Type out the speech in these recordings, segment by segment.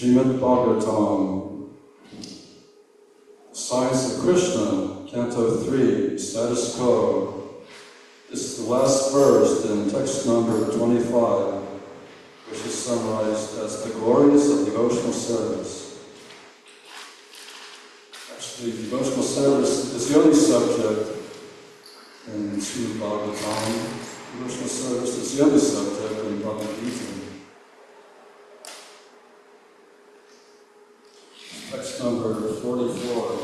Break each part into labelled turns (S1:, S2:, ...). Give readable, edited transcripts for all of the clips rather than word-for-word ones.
S1: Srimad Bhagavatam, Science of Krishna, Canto 3, Status Quo. This is the last verse in text number 25, which is summarized as the glories of devotional service. Actually, devotional service is the only subject in Srimad Bhagavatam. Devotional service is the only subject in Bhagavad Gita. Text number 44.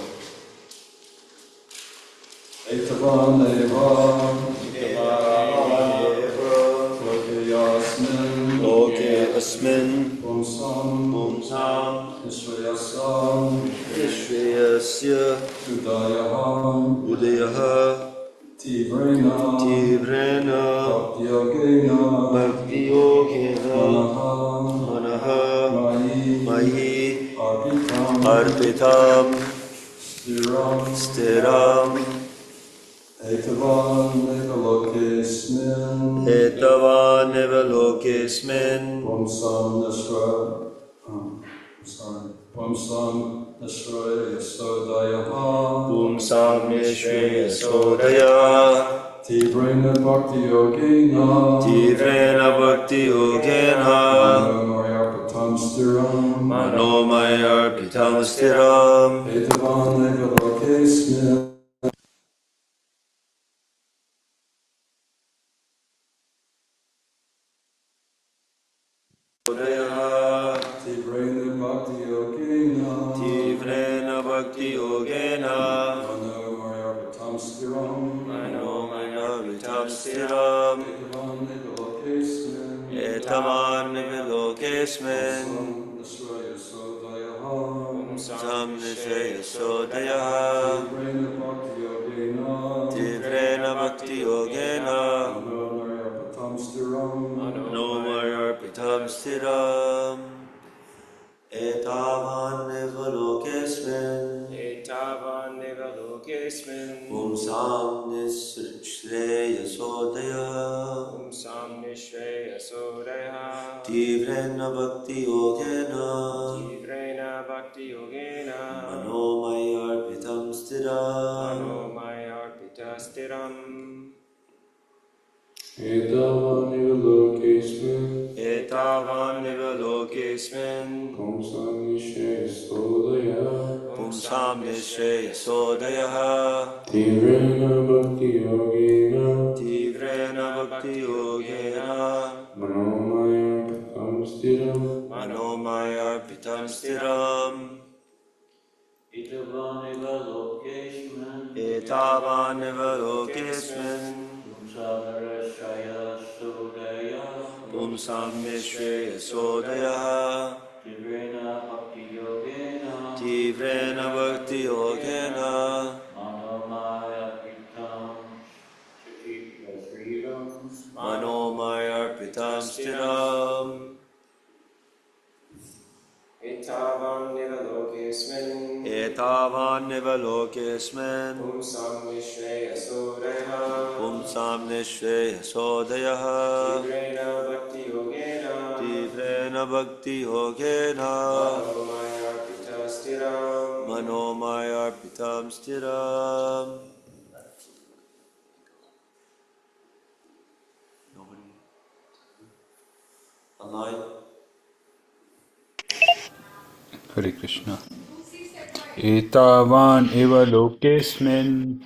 S1: Etavan eva loke asmin pumsam Vishwayasya udayaha Tivrena Bhakti Yogena Manaha Mahi Arpitam Stiram Etavan Nevalokesmin Pumsam Nishra Yasodaya Tivrena Bhakti Yogena Manomaya Stiram Etavan Nevalokesmin Tivrena Bhakti Yogena Manomaya Stiram Etavan Nevalokesmin Pumsam Nishra Yasodaya Tivrena Bhakti Yogena Manomaya Stiram Etavan Nevalokesmin Pumsam Nishra Yasodaya Tivrena Bhakti Yogena Manomaya Stiram Etavan Nevalokesmin Pumsam Nishra Yasodaya Tivrena Bhakti Yogena Manomaya Stiram Etavan Nevalokesmin Pumsam Nishra Yasodaya Tivrena Bhakti Yogena Manomaya Stiram Etavan Nevalokesmin Pumsam Nishra Yasodaya Tivrena Bhakti Yogena Manomaya Stiram Nobody online?
S2: Hare Krishna. Etavan eva lokesmin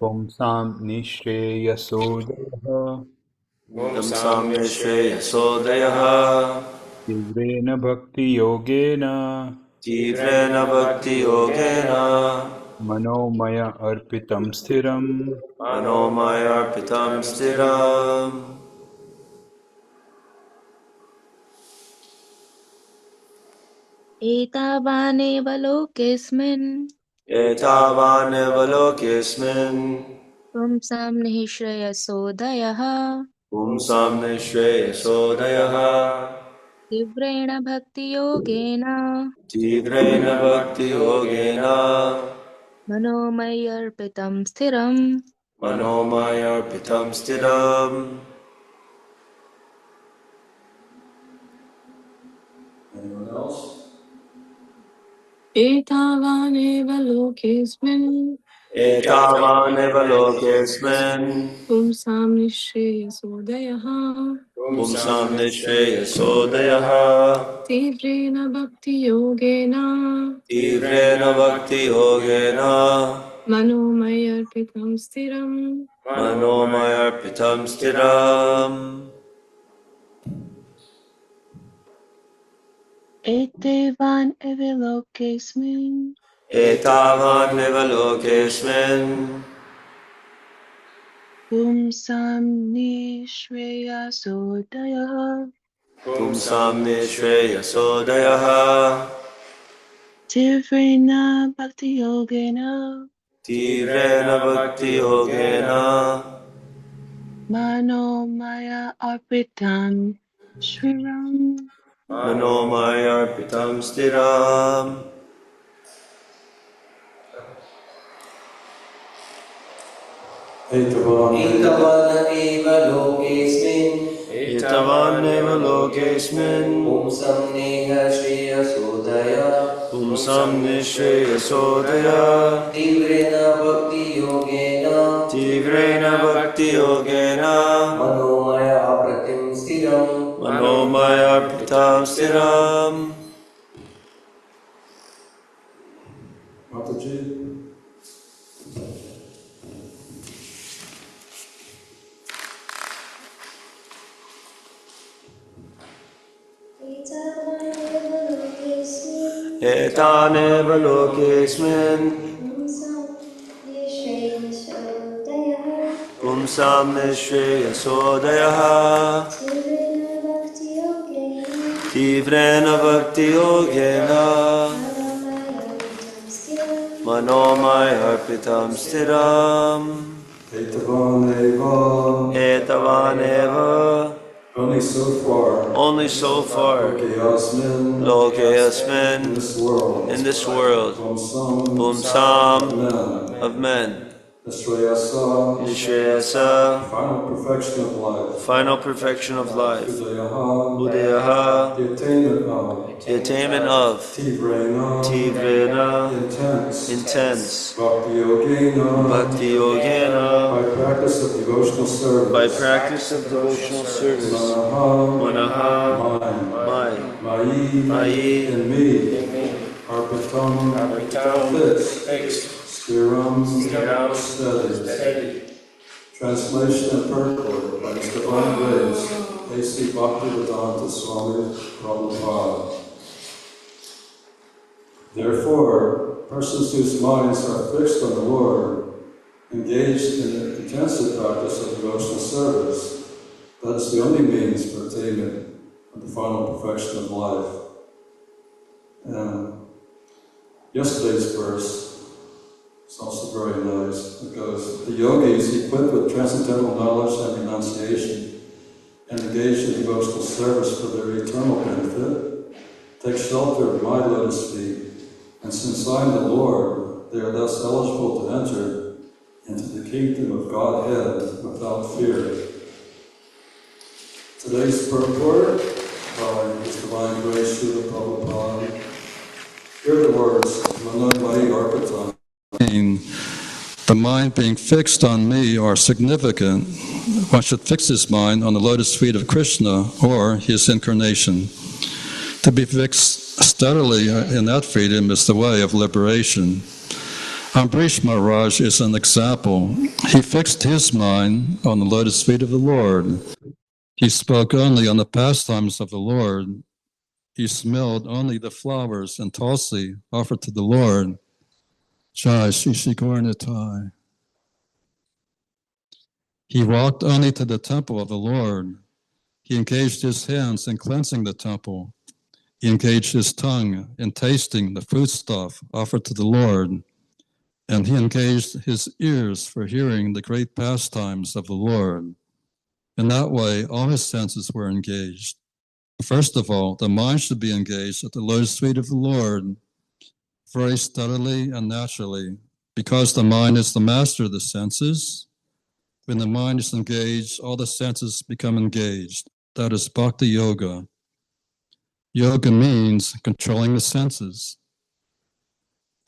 S2: Pumsam Nishreyasodaya Tivrena Bhakti Yogena Manomaya Arpitam Stiram
S3: एतावानेव लोकेऽस्मिन् पुंसां निःश्रेयसोदयः तीव्रेण भक्तियोगेन मनोमय्यर्पितं स्थिरम्
S1: Anyone else?
S4: एतावानेव लोकेऽस्मिन् पुंसां निःश्रेयसोदयः तीव्रेण भक्तियोगेन मनोमय्यर्पितं स्थिरम्
S3: एतेवान् एव लोकेऽस्मिन् पुंसां निःश्रेयसोदयः तीव्रेण भक्तियोगेन
S5: Tivrena bhakti yogena
S3: Mano Maya Arpitam Shriram.
S5: manomaya arpitam stiram.
S6: Etavaneva lokesmin
S5: Etavaneva lokesmin
S6: Pumsam neha shreya sodaya
S5: pumsam nishreya sodaya
S6: Tivrena bhakti yogena
S5: Tivrena bhakti yogena
S6: Manomaya apratim stiram
S5: manomaya arpitam stiram.
S1: Mataji.
S5: Etaneva lokesmin pumsam nishreya sodaya Tivrena bhakti yogena manomaya arpitam stiram.
S1: Etavaneva.
S5: Etavaneva
S1: Only so far.
S5: only so far
S1: Lokeyasmin.
S5: Lokeyasmin
S1: In this world.
S5: Pumsam
S1: Men.
S5: of men
S1: Nishreyasa.
S5: Nishreyasa
S1: Final perfection of life.
S5: final perfection of life
S1: Udayaha.
S5: Udayaha
S1: The attainment of.
S5: the attainment of
S1: Tivrena.
S5: Tivrena
S1: Intense.
S5: intense
S1: Bhakti Yogena.
S5: Bhakti Yogena
S1: By practice of devotional service.
S5: by practice of devotional service
S1: Manaha.
S5: Manaha
S1: Mind.
S5: Mayi
S1: Mayi. In me. Arpitam. Fixed. Stiram. Steady. Translation and purport by His Divine Grace, A.C. Bhaktivedanta Swami Prabhupada. Therefore, persons whose minds are fixed on the Lord, engaged in the intensive practice of devotional service, that is the only means for attainment of the final perfection of life. And yesterday's verse is also very nice. It goes, the yogis equipped with transcendental knowledge and renunciation and engaged in devotional service for their eternal benefit take shelter of my lotus feet, and since I am the Lord, they are thus eligible to enter into the kingdom of Godhead without fear. Today's purport by His Divine Grace Srila Prabhupada. Hear the words, Manamai Arpita. The mind being fixed on me are significant. One should fix his mind on the lotus feet of Krishna or his incarnation. To be fixed steadily in that freedom is the way of liberation. Ambrish Maharaj is an example. He fixed his mind on the lotus feet of the Lord. He spoke only on the pastimes of the Lord. He smelled only the flowers and tulsi offered to the Lord. Jai Shishigornitai. He walked only to the temple of the Lord. He engaged his hands in cleansing the temple. He engaged his tongue in tasting the foodstuff offered to the Lord. And he engaged his ears for hearing the great pastimes of the Lord. In that way, all his senses were engaged. First of all, the mind should be engaged at the lotus feet of the Lord very steadily and naturally, because the mind is the master of the senses. When the mind is engaged, all the senses become engaged. That is Bhakti Yoga. Yoga means controlling the senses.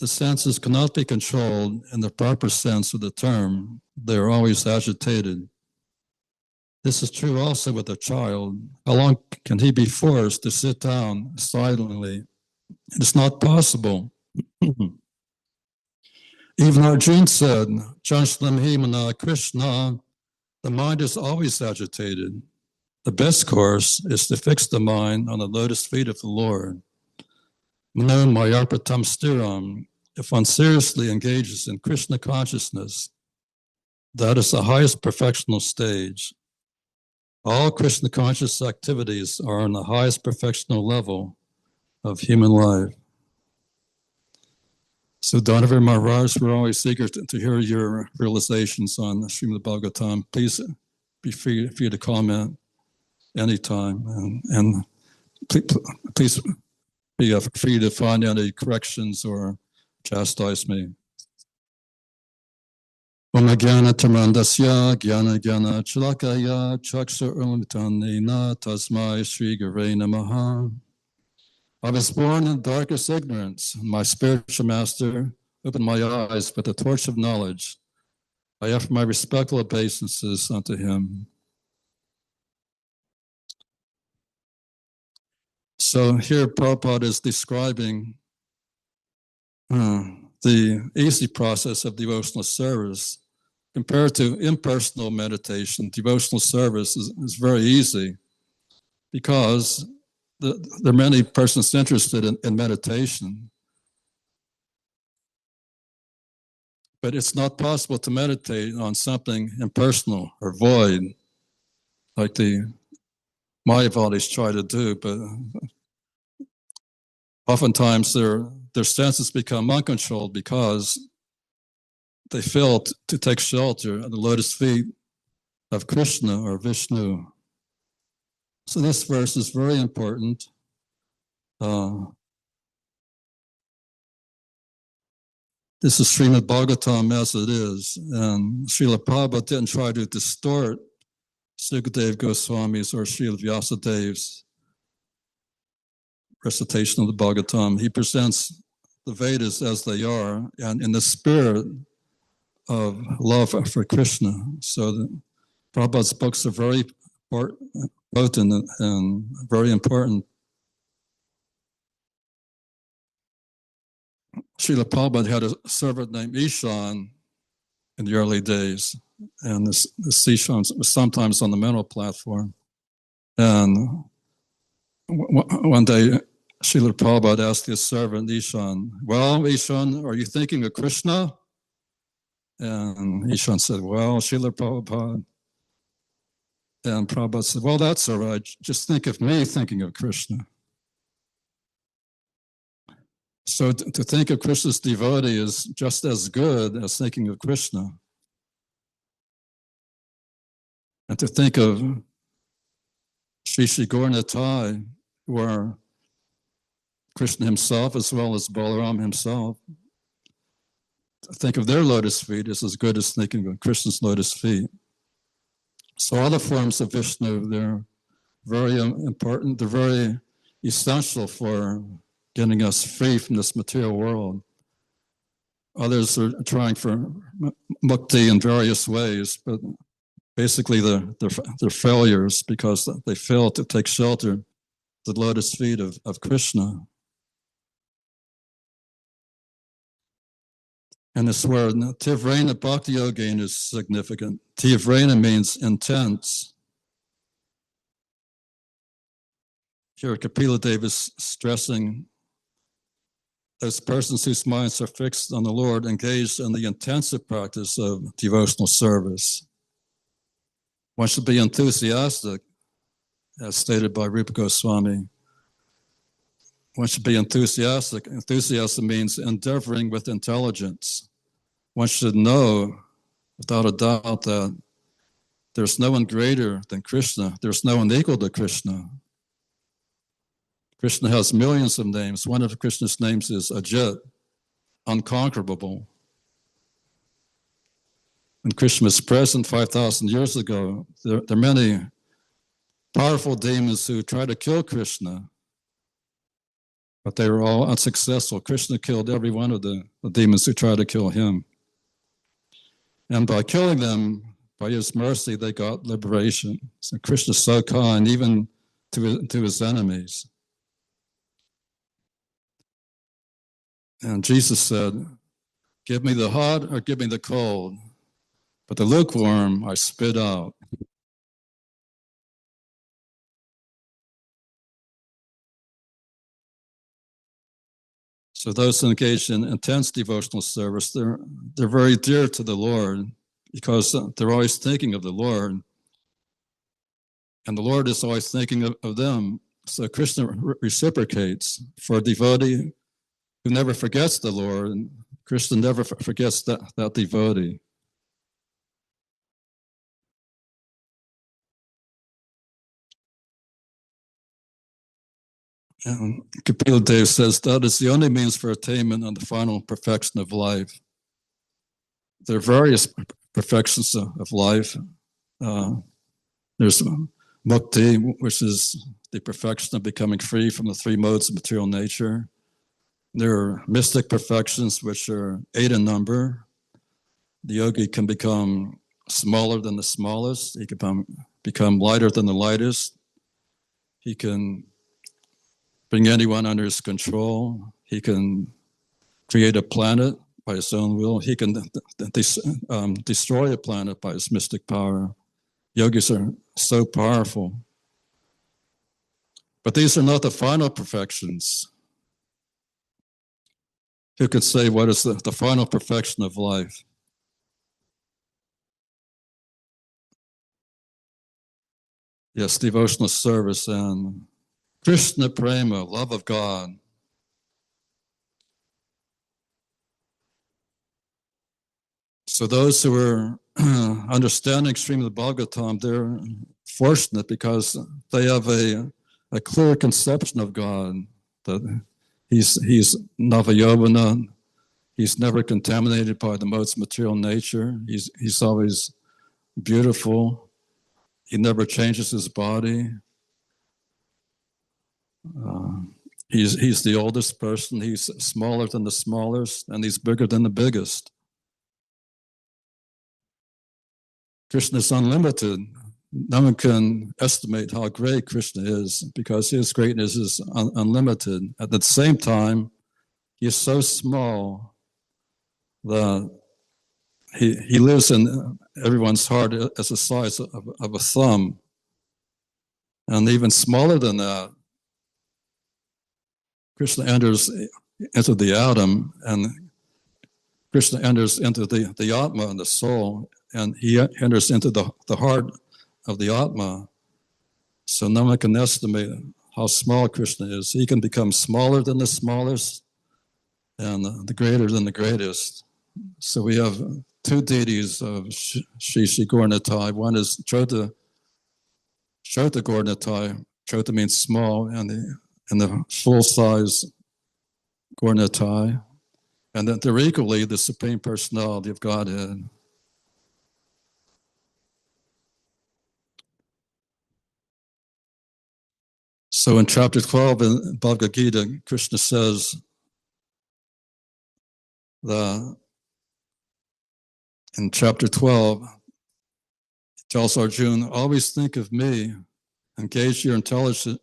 S1: The senses cannot be controlled in the proper sense of the term. They are always agitated. This is true also with a child. How long can he be forced to sit down silently? It's not possible. Even Arjuna said, Janshlamhi Mana Krishna, the mind is always agitated. The best course is to fix the mind on the lotus feet of the Lord. Mano Mayarpatam Stiram. If one seriously engages in Krishna consciousness, that is the highest perfectional stage. All Krishna conscious activities are on the highest perfectional level of human life. So Donovan Maharaj, we're always eager to hear your realizations on Srimad Bhagavatam. Please be free to comment anytime, and please be free to find any corrections or chastise me. Om Jnana Tamandasya Jnana Jnana Chalakaya Chaksa Urmitanena Tasmai Sri Gure Namaha. I was born in darkest ignorance. My spiritual master opened my eyes with the torch of knowledge. I offer my respectful obeisances unto him. So here Prabhupada is describing the easy process of devotional service. Compared to impersonal meditation, devotional service is very easy because there are many persons interested in meditation. But it's not possible to meditate on something impersonal or void, like the Mayavadis try to do. But oftentimes their senses become uncontrolled because they fail to take shelter at the lotus feet of Krishna or Vishnu. So this verse is very important. This is Srimad Bhagavatam as it is, and Srila Prabhupada didn't try to distort Sukadeva Goswami's or Srila Vyasadev's recitation of the Bhagavatam. He presents the Vedas as they are, and in the spirit of love for Krishna. So the Prabhupada's books are very potent and very important. Srila Prabhupada had a servant named Ishan in the early days, and this Ishan was sometimes on the mental platform. And one day, Srila Prabhupada asked his servant Ishan, "Well, Ishan, are you thinking of Krishna?" And Ishan said, "Well, Srila Prabhupada." And Prabhupada said, "Well, that's all right. Just think of me thinking of Krishna." So to think of Krishna's devotee is just as good as thinking of Krishna. And to think of Sri Sri Gauranatai, who are Krishna himself as well as Balaram himself, to think of their lotus feet is as good as thinking of Krishna's lotus feet. So all the forms of Vishnu, they're very important, they're very essential for getting us free from this material world. Others are trying for mukti in various ways, but basically they're failures because they fail to take shelter at the lotus feet of Krishna. And this word, Tivrena Bhakti Yogena, is significant. Tivrena means intense. Here Kapila Deva is stressing those persons whose minds are fixed on the Lord engaged in the intensive practice of devotional service. One should be enthusiastic, as stated by Rupa Goswami. One should be enthusiastic. Enthusiasm means endeavoring with intelligence. One should know, without a doubt, that there's no one greater than Krishna. There's no one equal to Krishna. Krishna has millions of names. One of Krishna's names is Ajit, unconquerable. When Krishna was present 5,000 years ago, there are many powerful demons who tried to kill Krishna, but they were all unsuccessful. Krishna killed every one of the demons who tried to kill him. And by killing them, by his mercy, they got liberation. So Krishna is so kind, even to his enemies. And Jesus said, "Give me the hot or give me the cold, but the lukewarm I spit out." So those who engage in intense devotional service, they're very dear to the Lord because they're always thinking of the Lord. And the Lord is always thinking of them. So Krishna reciprocates for a devotee who never forgets the Lord, and Krishna never forgets that devotee. And Kapila Dev says that is the only means for attainment of the final perfection of life. There are various perfections of life. There's mukti, which is the perfection of becoming free from the three modes of material nature. There are mystic perfections, which are 8 in number. The yogi can become smaller than the smallest. He can become lighter than the lightest. He can bring anyone under his control. He can create a planet by his own will. He can destroy a planet by his mystic power. Yogis are so powerful. But these are not the final perfections. Who could say what is the final perfection of life? Yes, devotional service and Krishna Prema, love of God. So those who are understanding Srimad Bhagavatam, they're fortunate because they have a clear conception of God, that he's Navayovana, he's never contaminated by the modes of material nature, he's always beautiful, he never changes his body. He's the oldest person, he's smaller than the smallest, and he's bigger than the biggest. Krishna is unlimited. No one can estimate how great Krishna is because his greatness is unlimited. At the same time, he is so small that he lives in everyone's heart as the size of a thumb. And even smaller than that, Krishna enters into the atom, and Krishna enters into the Atma and the soul, and he enters into the heart of the Atma. So no one can estimate how small Krishna is. He can become smaller than the smallest and the greater than the greatest. So we have 2 deities of Shri Gauranatai. One is Chota Gauranatai. Chota means small, and the full-size Gauranatai. And that they're equally the Supreme Personality of Godhead. So in chapter 12 in Bhagavad Gita, Krishna says that in chapter 12, he tells Arjuna, always think of me, engage your intelligence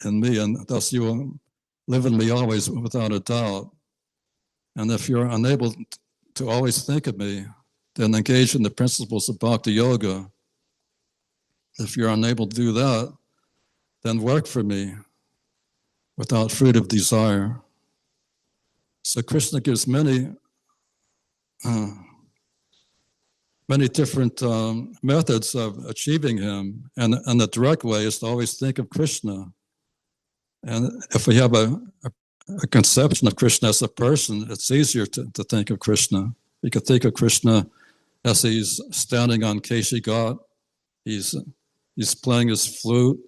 S1: in me, and thus you will live in me always without a doubt. And if you're unable to always think of me, then engage in the principles of Bhakti Yoga. If you're unable to do that, then work for me without fruit of desire. So Krishna gives many different methods of achieving him, and the direct way is to always think of Krishna. And if we have a conception of Krishna as a person, it's easier to think of Krishna. You can think of Krishna as he's standing on Keshi Ghat. He's playing his flute.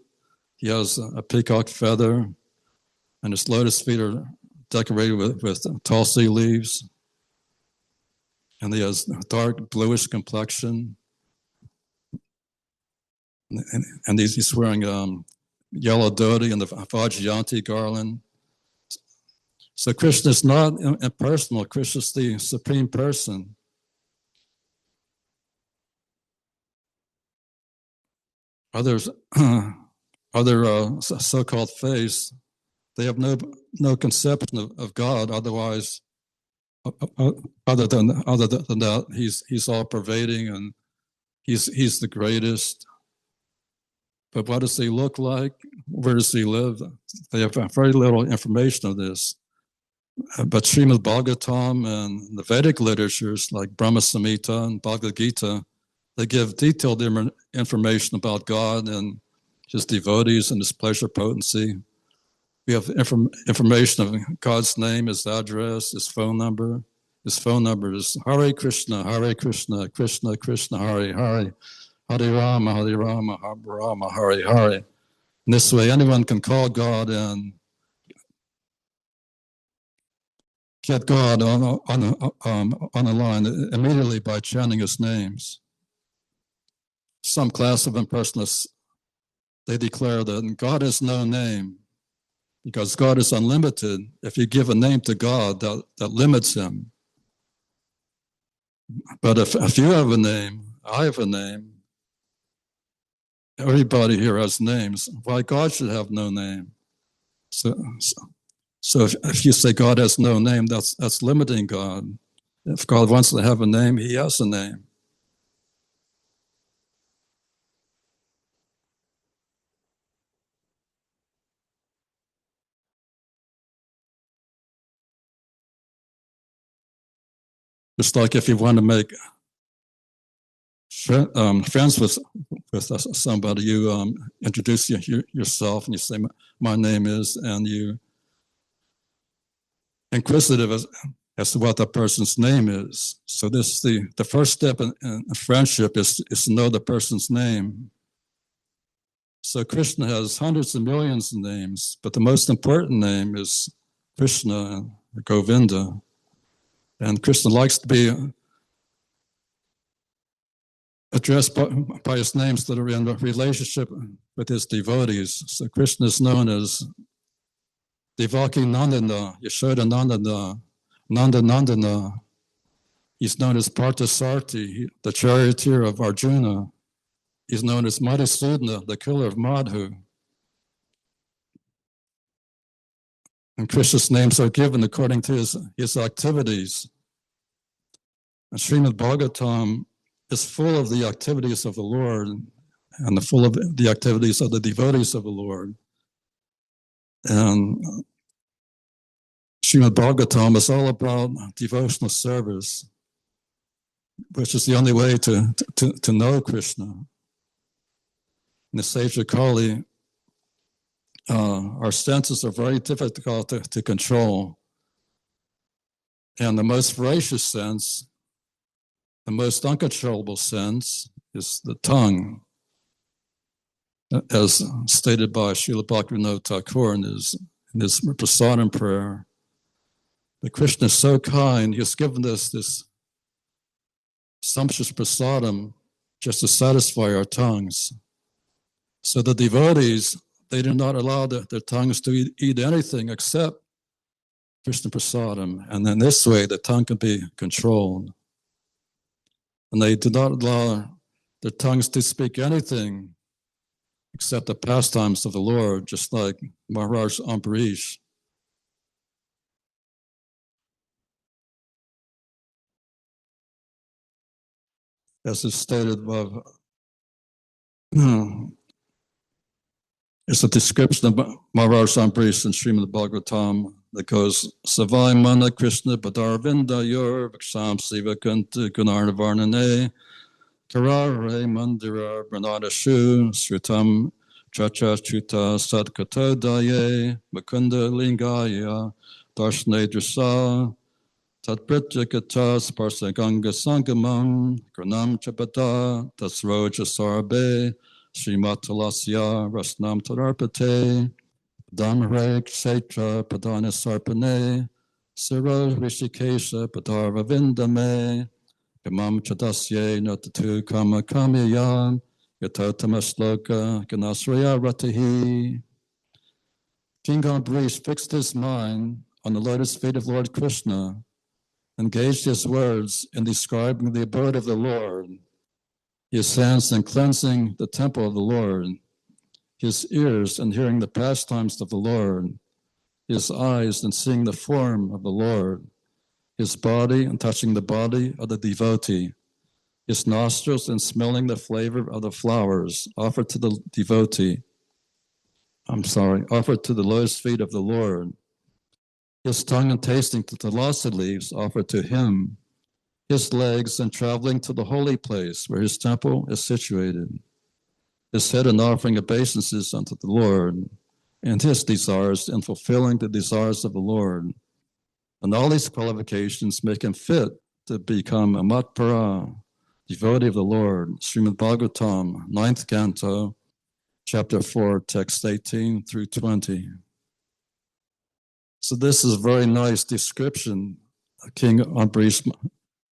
S1: He has a peacock feather, and his lotus feet are decorated with tulsi leaves. And he has a dark bluish complexion. And he's wearing yellow dhoti and the Vajjayanti garland. So Krishna is not impersonal. Krishna is the Supreme Person. Other so-called faiths, they have no conception of God. Otherwise, other than that, he's all pervading and he's the greatest. But what does he look like? Where does he live? They have very little information of this. But Srimad Bhagavatam and the Vedic literatures like Brahma Samhita and Bhagavad Gita, they give detailed information about God and his devotees and his pleasure potency. We have information of God's name, his address, his phone number, His phone number is Hare Krishna, Krishna Krishna, Hare Hare, Hare Rama, Hare Rama, Hare Hare. And this way, anyone can call God and get God on the line immediately by chanting His names. Some class of impersonalists, they declare that God has no name because God is unlimited. If you give a name to God, that limits Him. But if you have a name, I have a name, everybody here has names. Why God should have no name? So if you say God has no name, that's limiting God. If God wants to have a name, He has a name. Just like if you want to make friends with somebody, you introduce yourself and you say, "My name is," and you inquisitive as to what that person's name is. So this the first step in friendship is to know the person's name. So Krishna has hundreds of millions of names, but the most important name is Krishna, or Govinda. And Krishna likes to be addressed by his names that are in relationship with his devotees. So Krishna is known as Devaki Nandana, Yashoda Nandana, Nanda Nandana. He's known as Parthasarthi, the charioteer of Arjuna. He's known as Madhusudana, the killer of Madhu. And Krishna's names are given according to his activities. And Srimad Bhagavatam is full of the activities of the Lord and full of the activities of the devotees of the Lord. And Srimad Bhagavatam is all about devotional service, which is the only way to know Krishna. In the sage of Kali, our senses are very difficult to control. And the most voracious sense, the most uncontrollable sense, is the tongue, as stated by Srila Bhaktivinoda Thakur in his prasadam prayer. But Krishna is so kind, He has given us this sumptuous prasadam just to satisfy our tongues. So the devotees, they do not allow their tongues to eat anything except Krishna prasadam. And in this way, the tongue can be controlled. And they do not allow their tongues to speak anything except the pastimes of the Lord, just like Maharaj Ambarish. As is stated above, it's a description of Maharaj Ambarish in Srimad Bhagavatam that goes, Savai Mana Krishna Padarvinda Yor Viksham Siva Kunta Gunarna Varnane Karare Mandira Bernadashu Sritam Chacha Chuta Sadkato Daye Makunda Lingaya Darshne Drasa Tatpritjakata Sparsa Ganga Sangamam Granam Chapata Tasroja Sarbe Srimatalasya Rasnam Tararpate Dhamare Kshetra Padana Sarpane Siro Rishikesha Padarva Vindame Gamam Chadasye Natatu Kama Kamiyam Yatotama Ganasraya Ratahi. King Ambarish fixed his mind on the lotus feet of Lord Krishna, engaged his words in describing the abode of the Lord, his hands in cleansing the temple of the Lord, his ears in hearing the pastimes of the Lord, his eyes in seeing the form of the Lord, his body in touching the body of the devotee, his nostrils in smelling the flavor of the flowers offered to the devotee. Offered to the lotus feet of the Lord, his tongue in tasting the tulasi leaves offered to him, his legs in traveling to the holy place where his temple is situated, his head in offering obeisances unto the Lord, and his desires in fulfilling the desires of the Lord, And all these qualifications make him fit to become a Matpara, devotee of the Lord. Srimad Bhagavatam, 9th Canto, Chapter 4, text 18 through 20. So this is a very nice description of King Ambarish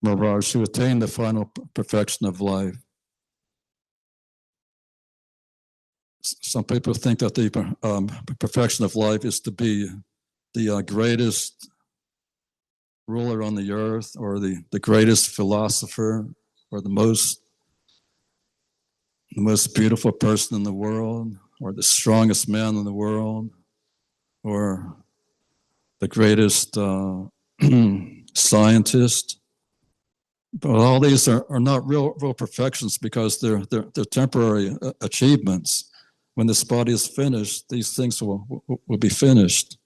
S1: Maharaj, who attained the final perfection of life. Some people think that the perfection of life is to be the greatest ruler on the earth, or the greatest philosopher, or the most beautiful person in the world, or the strongest man in the world, or the greatest scientist. But all these are not real perfections, because they're temporary achievements. When this body is finished, these things will be finished.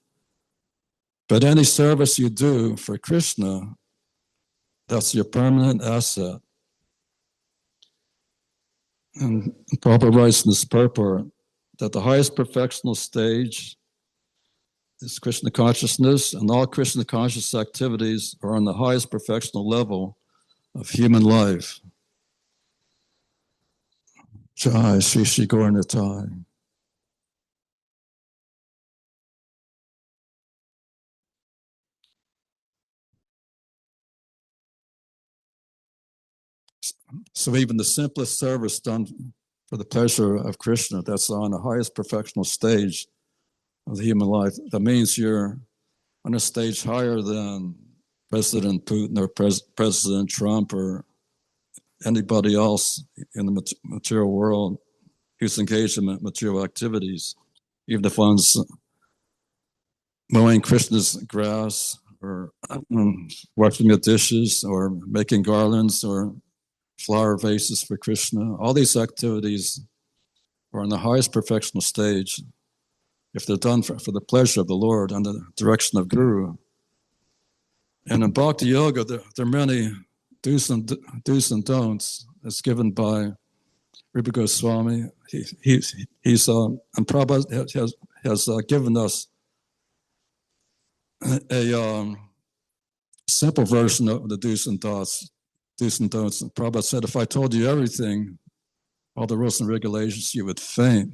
S1: But any service you do for Krishna, that's your permanent asset. And Prabhupada writes in this purport that the highest perfectional stage is Krishna consciousness, and all Krishna conscious activities are on the highest perfectional level of human life. Jai Shri Shri Gaur Nitai. So even the simplest service done for the pleasure of Krishna, that's on the highest perfectional stage of the human life. That means you're on a stage higher than President Putin or President Trump or anybody else in the material world who's engaged in material activities, even the ones mowing Krishna's grass, or washing the dishes, or making garlands, or flower vases for Krishna. All these activities are on the highest perfectional stage if they're done for the pleasure of the Lord and the direction of Guru. And in Bhakti Yoga, there are many do's and don'ts as given by Rupa Goswami. He's and Prabhupada has given us a simple version of the do's and don'ts. And Prabhupada said, if I told you everything, all the rules and regulations, you would faint.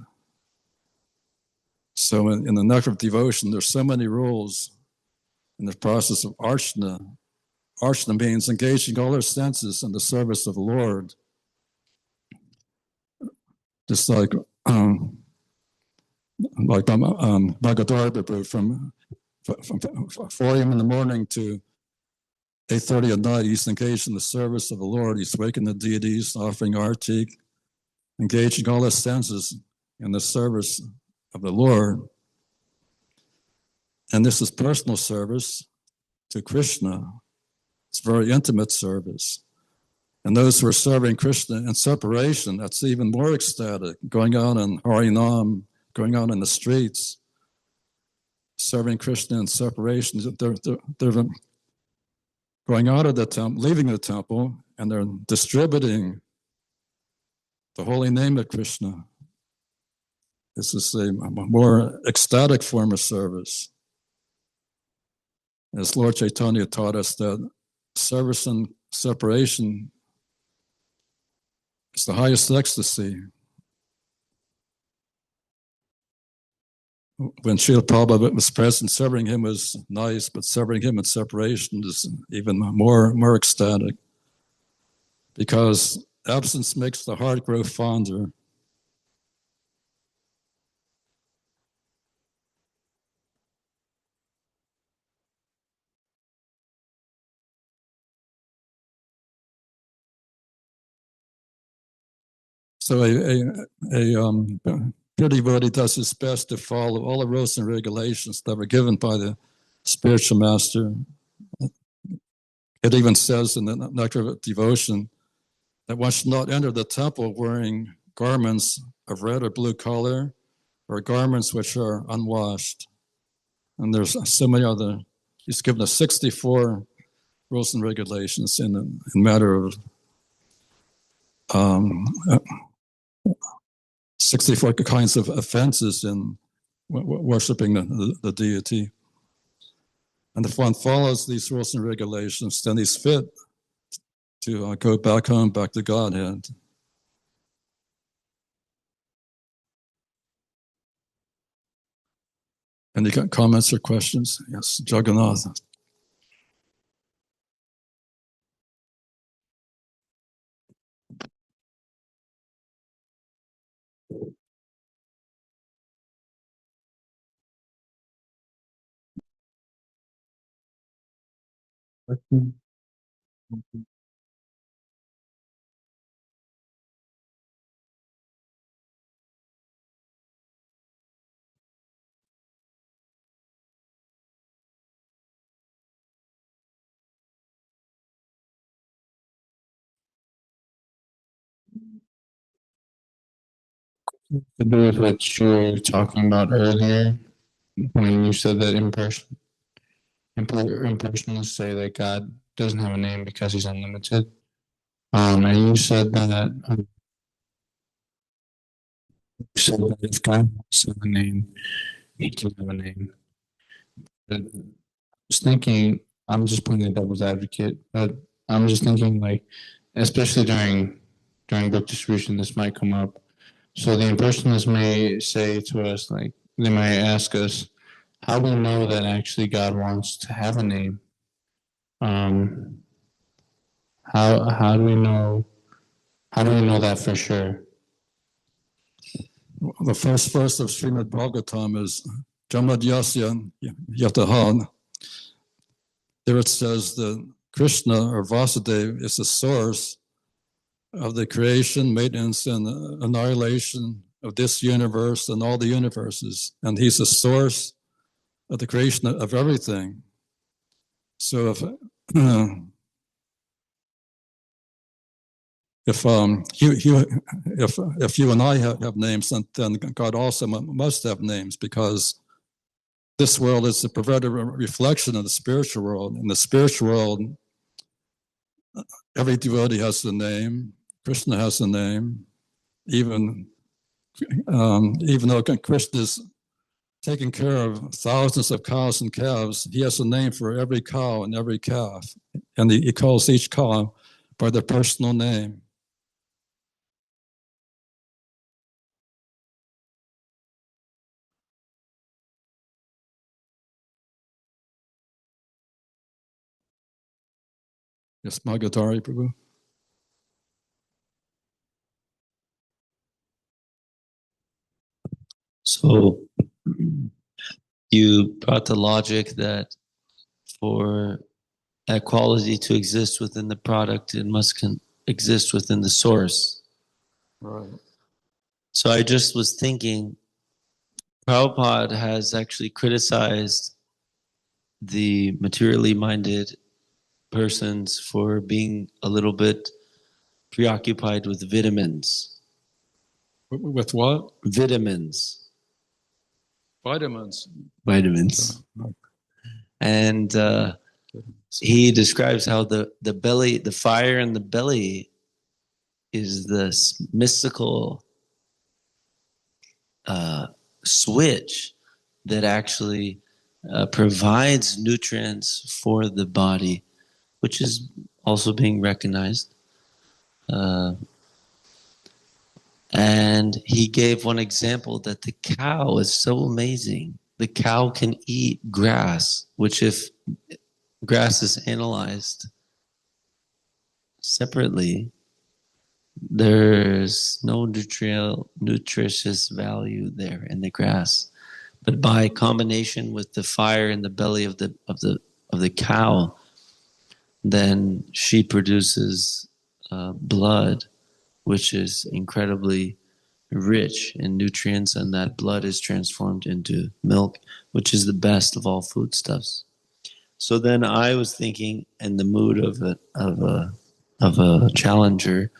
S1: So in the nectar of devotion, there's so many rules in the process of archana. Archana means engaging all our senses in the service of the Lord. Just like Bhagavad Prabhu, from 4 a.m. in the morning to 8:30 at night, he's engaged in the service of the Lord. He's waking the deities, offering arti, engaging all his senses in the service of the Lord. And this is personal service to Krishna. It's very intimate service. And those who are serving Krishna in separation, that's even more ecstatic, going out in Harinam, going out in the streets, serving Krishna in separation. They're going out of the temple, leaving the temple, and they're distributing the holy name of Krishna. This is a more ecstatic form of service. As Lord Chaitanya taught us, that service and separation is the highest ecstasy. When Srila Prabhupada was present, serving him was nice, but serving him in separation is even more ecstatic, because absence makes the heart grow fonder. So a pure devotee does his best to follow all the rules and regulations that were given by the spiritual master. It even says in the Nectar of Devotion that one should not enter the temple wearing garments of red or blue color, or garments which are unwashed. And there's so many other. He's given us 64 rules and regulations in matter of 64 kinds of offenses in worshiping the deity. And if one follows these rules and regulations, then he's fit to go back home, back to Godhead. Any comments or questions? Yes, Jagannath.
S7: To do with what you were talking about earlier, when you said that impersonalists say that God doesn't have a name because he's unlimited. And you said that if God wants to have a name, he can have a name. But I was thinking, I'm just playing the devil's advocate, but I'm just thinking, like, especially during book distribution, this might come up. So the impersonalists may say to us, like, they might ask us, how do we know that actually God wants to have a name? How do we know? How do we know that for sure?
S1: The first verse of Srimad Bhagavatam is Jamadyasya Yatahan. There it says that Krishna or Vasudeva is the source of the creation, maintenance, and annihilation of this universe and all the universes. And he's the source of the creation of everything. So if you and I have names, then God also must have names, because this world is a perverted reflection of the spiritual world. In the spiritual world, every devotee has a name. Krishna has a name. Even though Krishna is taking care of thousands of cows and calves, he has a name for every cow and every calf. And he calls each cow by their personal name. Yes, Magadari Prabhu.
S8: So you brought the logic that for that quality to exist within the product, it must exist within the source.
S1: Right.
S8: So I just was thinking, Prabhupada has actually criticized the materially minded persons for being a little bit preoccupied with vitamins.
S1: With what?
S8: Vitamins.
S1: Vitamins.
S8: Vitamins. And he describes how the belly, the fire in the belly is this mystical switch that actually provides nutrients for the body, which is also being recognized. And he gave one example that the cow is so amazing. The cow can eat grass, which if grass is analyzed separately, there's no nutritious value there in the grass. But by combination with the fire in the belly of the cow, then she produces blood, which is incredibly rich in nutrients, and that blood is transformed into milk, which is the best of all foodstuffs. So then I was thinking, in the mood of a challenger,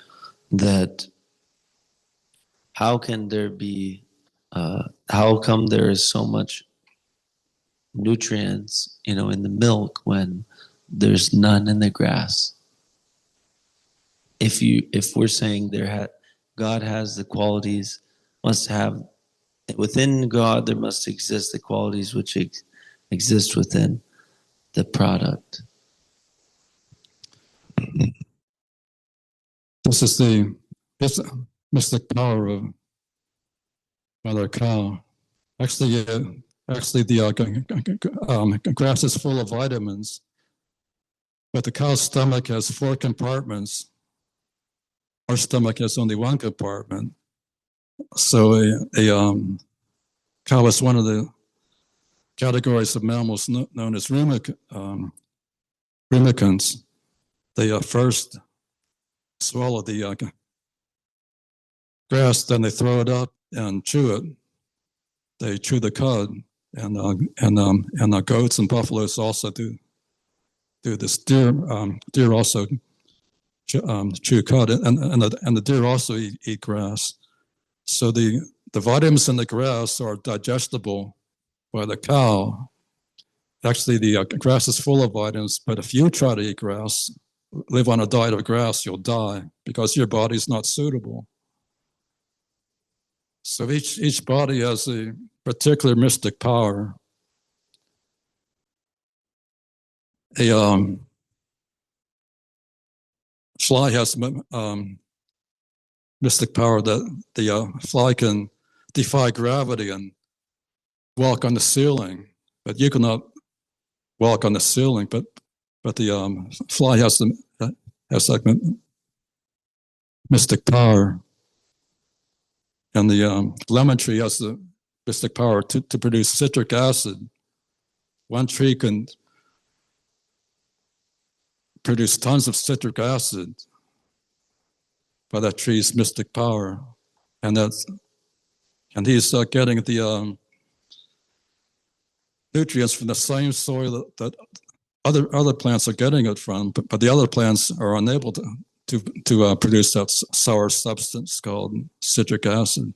S8: that how can there be, how come there is so much nutrients, in the milk when there's none in the grass? If we're saying God has the qualities, must have within God, there must exist the qualities which exist within. the product.
S7: This is the mystic power of Mother Cow. Actually, the grass is full of vitamins, but the cow's stomach has 4 compartments. Our stomach has only 1 compartment. So a cow is one of the categories of mammals known as rumicants. They first swallow the grass, then they throw it up and chew it. They chew the cud, and goats and buffaloes also do this. Deer also chew cud, and the deer also eat grass. So the vitamins in the grass are digestible by the cow. Actually, the grass is full of vitamins, but if you try to eat grass, live on a diet of grass, you'll die because your body's not suitable. So each body has a particular mystic power. A fly has mystic power that the fly can defy gravity and walk on the ceiling, but you cannot walk on the ceiling. But the fly has like mystic power, and the lemon tree has the mystic power to produce citric acid. One tree can produce tons of citric acid by that tree's mystic power, and he's getting the nutrients from the same soil that other plants are getting it from, but the other plants are unable to produce that sour substance called citric acid.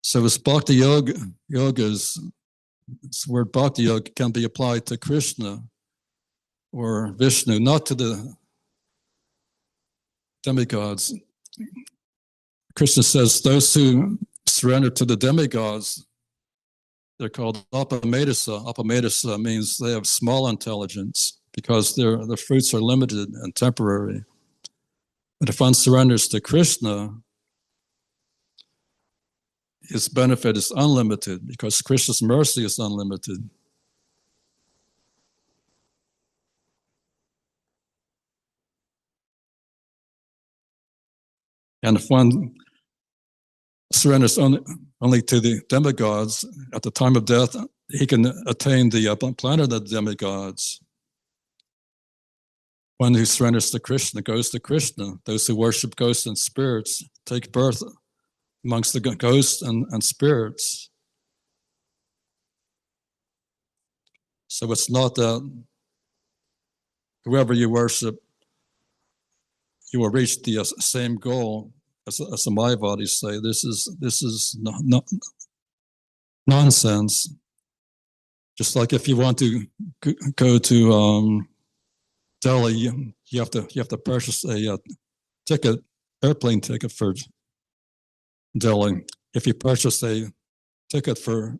S7: So this bhakti yoga is, this word bhakti yoga can be applied to Krishna or Vishnu, not to the demigods. Krishna says those who surrender to the demigods, they're called apamadasa. Apamadasa means they have small intelligence because their fruits are limited and temporary. But if one surrenders to Krishna, his benefit is unlimited because Krishna's mercy is unlimited. And if one surrenders only to the demigods, at the time of death, he can attain the planet of the demigods. One who surrenders to Krishna goes to Krishna. Those who worship ghosts and spirits take birth amongst the ghosts and spirits. So it's not that whoever you worship, you will reach the same goal as the Mayavadis say. This is nonsense. Just like if you want to go to Delhi, you have to purchase a airplane ticket for Delhi. If you purchase a ticket for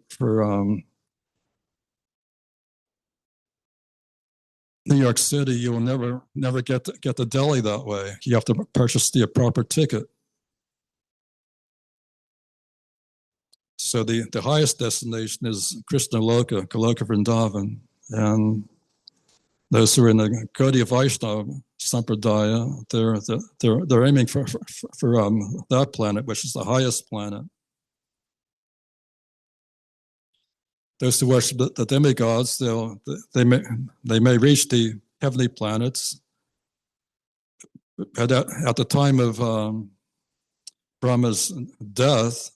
S7: New York City, you will never get to Delhi that way. You have to purchase the proper ticket. So the highest destination is Krishna Loka, Goloka Vrindavan, and those who are in the Gaudiya Vaishnava Sampradaya, they're aiming for that planet, which is the highest planet. Those who worship the demigods, they may reach the heavenly planets. At the time of Brahma's death,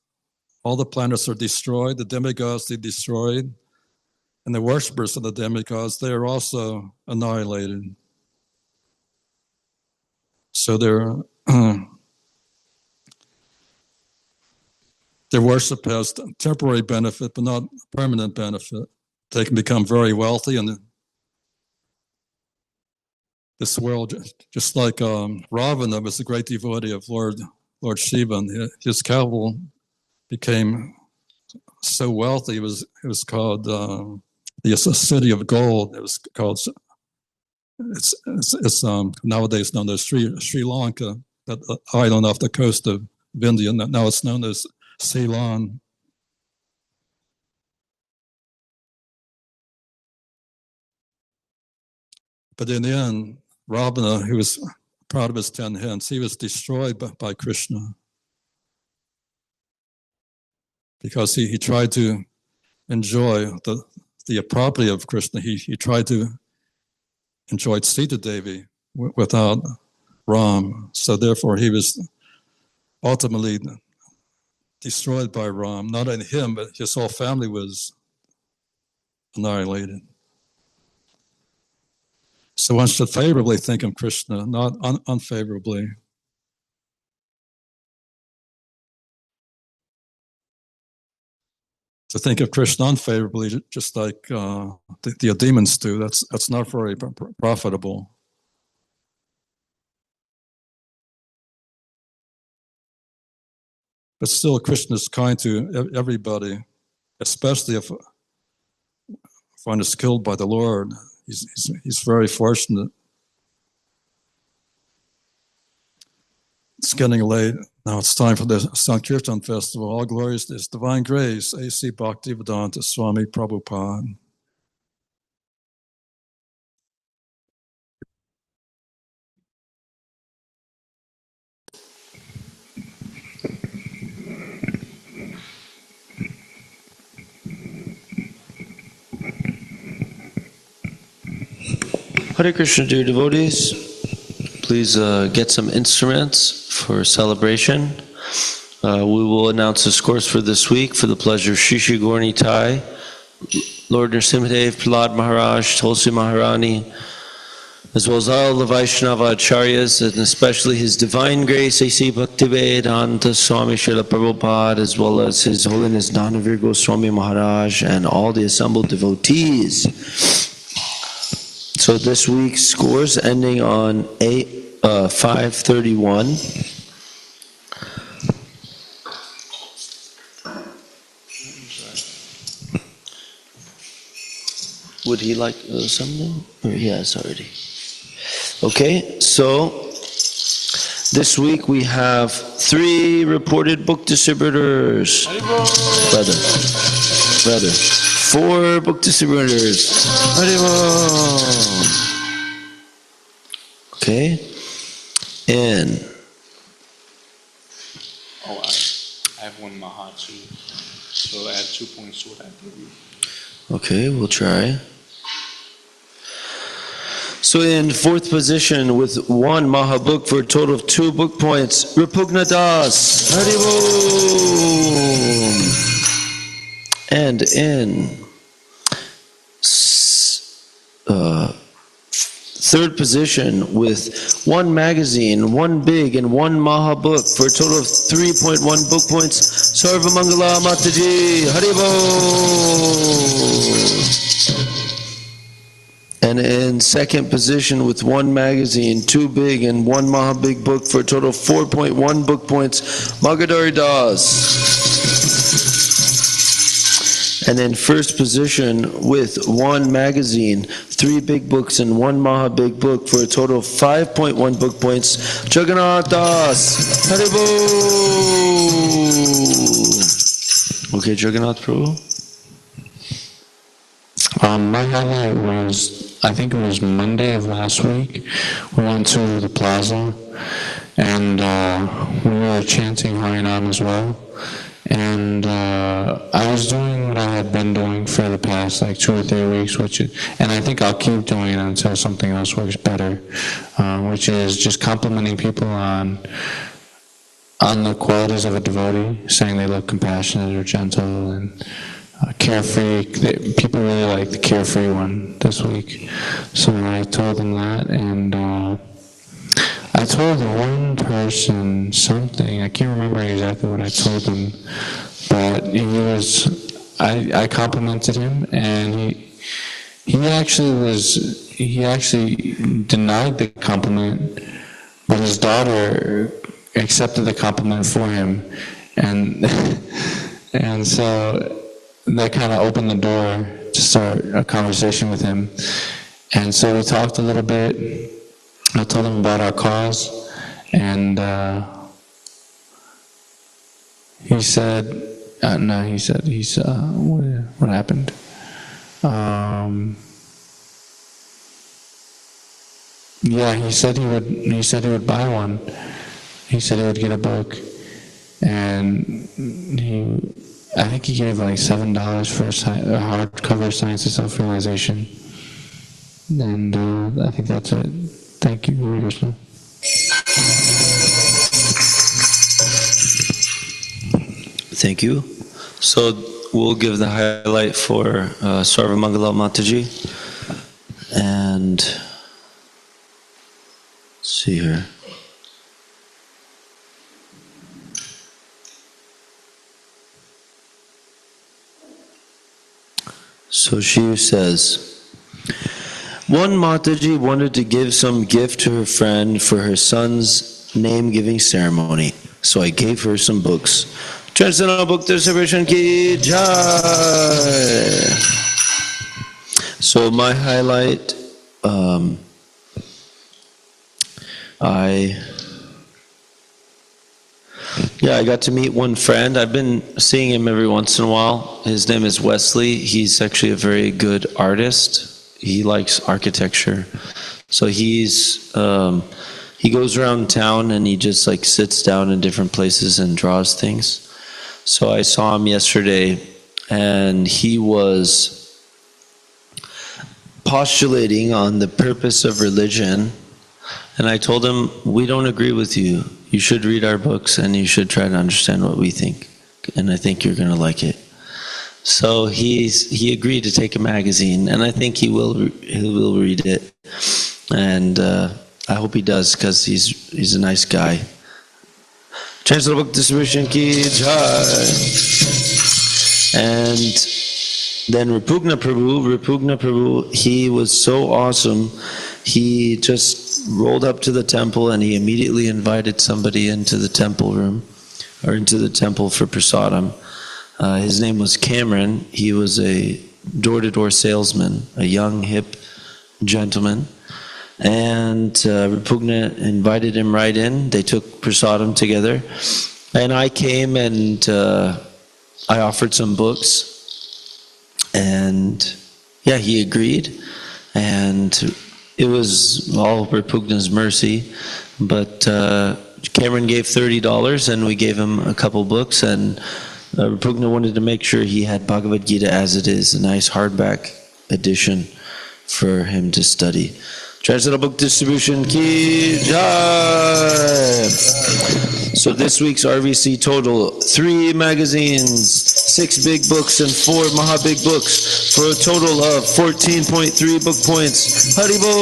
S7: all the planets are destroyed. The demigods are destroyed, and the worshippers of the demigods, they are also annihilated. So their worship has temporary benefit, but not permanent benefit. They can become very wealthy in this world, just like Ravana was a great devotee of Lord
S1: Lord Shiva, and his capital became so wealthy. It was called the City of Gold. It was called. It's nowadays known as Sri Lanka, that island off the coast of India. Now it's known as Ceylon. But in the end, Ravana, who was proud of his 10 hints, he was destroyed by Krishna because he tried to enjoy the property of Krishna. He tried to enjoy Sita Devi without Ram. So therefore he was ultimately destroyed by Ram. Not only him, but his whole family was annihilated. So one should favorably think of Krishna, not unfavorably. To think of Krishna unfavorably, just like the demons do, that's not very profitable. But still, Krishna is kind to everybody, especially if one is killed by the Lord. He's very fortunate. It's getting late. Now it's time for the Sankirtan Festival. All glories to His Divine Grace, A.C. Bhaktivedanta Swami Prabhupada.
S8: Hare Krishna, dear devotees. Please get some instruments for celebration. We will announce the scores for this week for the pleasure of Shishi Gorni Tai, Lord Nrsimhadev, Prahlad Maharaj, Tulsi Maharani, as well as all the Vaishnava Acharyas, and especially His Divine Grace, A.C. Bhaktivedanta Swami Srila Prabhupada, as well as His Holiness Dhanavir Goswami Maharaj, and all the assembled devotees. So this week's scores ending on 531. Would he like something? Or he has already. Okay, so this week we have 3 reported book distributors. Rather. 4 book distributors. Okay. And
S7: I have one Maha too. So add 2 points to what I gave you.
S8: okay, we'll try. So in 4th position with 1 Maha book for a total of 2 book points, Rupugna Das. Haribol. And in 3rd position with 1 magazine, 1 big and 1 Maha book for a total of 3.1 book points, Sarvamangala Mataji. Haribol. And in 2nd position with 1 magazine, 2 big and 1 Maha big book for a total of 4.1 book points, Magadari Das. And in 1st position with 1 magazine, 3 big books and 1 Maha big book for a total of 5.1 book points, Jagannath Das. Haribol. Okay, Jagannath Prabhu.
S7: My highlight was, I think it was Monday of last week. We went to the plaza and we were chanting Harinam as well. And I was doing what I had been doing for the past like 2 or 3 weeks, and I think I'll keep doing it until something else works better, which is just complimenting people on the qualities of a devotee, saying they look compassionate or gentle and carefree. People really like the carefree one this week. So I told them that, and I told one person something. I can't remember exactly what I told him, but I complimented him, and he actually denied the compliment, but his daughter accepted the compliment for him, and and so that kind of opened the door to start a conversation with him. And so we talked a little bit. I told him about our cause, and he said, what happened? Yeah, he said he would buy one. He said he would get a book, and I think he gave like $7 for a hardcover Science of Self-Realization. And I think that's it. Thank you, Hare Krishna.
S8: Thank you. So we'll give the highlight for Sarvamangala Mataji. And let's see here. So she says, one Mataji wanted to give some gift to her friend for her son's name-giving ceremony. So I gave her some books. Transcendental Book Distribution Ki Jai! So my highlight, I got to meet one friend. I've been seeing him every once in a while. His name is Wesley. He's actually a very good artist. He likes architecture. So he goes around town and he just like sits down in different places and draws things. So I saw him yesterday and he was postulating on the purpose of religion. And I told him, we don't agree with you. You should read our books and you should try to understand what we think. And I think you're going to like it. So he agreed to take a magazine, and I think he will read it. And I hope he does, because he's a nice guy. Transcendental Book Distribution Ki Jai. And then Rupugna Prabhu, he was so awesome. He just rolled up to the temple and he immediately invited somebody into the temple room, or into the temple for prasadam. His name was Cameron. He was a door-to-door salesman, a young, hip gentleman. And Rupugna invited him right in. They took prasadam together. And I came and I offered some books. And yeah, he agreed. And it was all Rupugna's mercy. But Cameron gave $30 and we gave him a couple books. And Rupugna wanted to make sure he had Bhagavad Gita as it is, a nice hardback edition for him to study. Transcendental Book Distribution Ki Jai! So this week's RVC total, 3 magazines, 6 big books, and 4 Maha Big books, for a total of 14.3 book points. Haribol!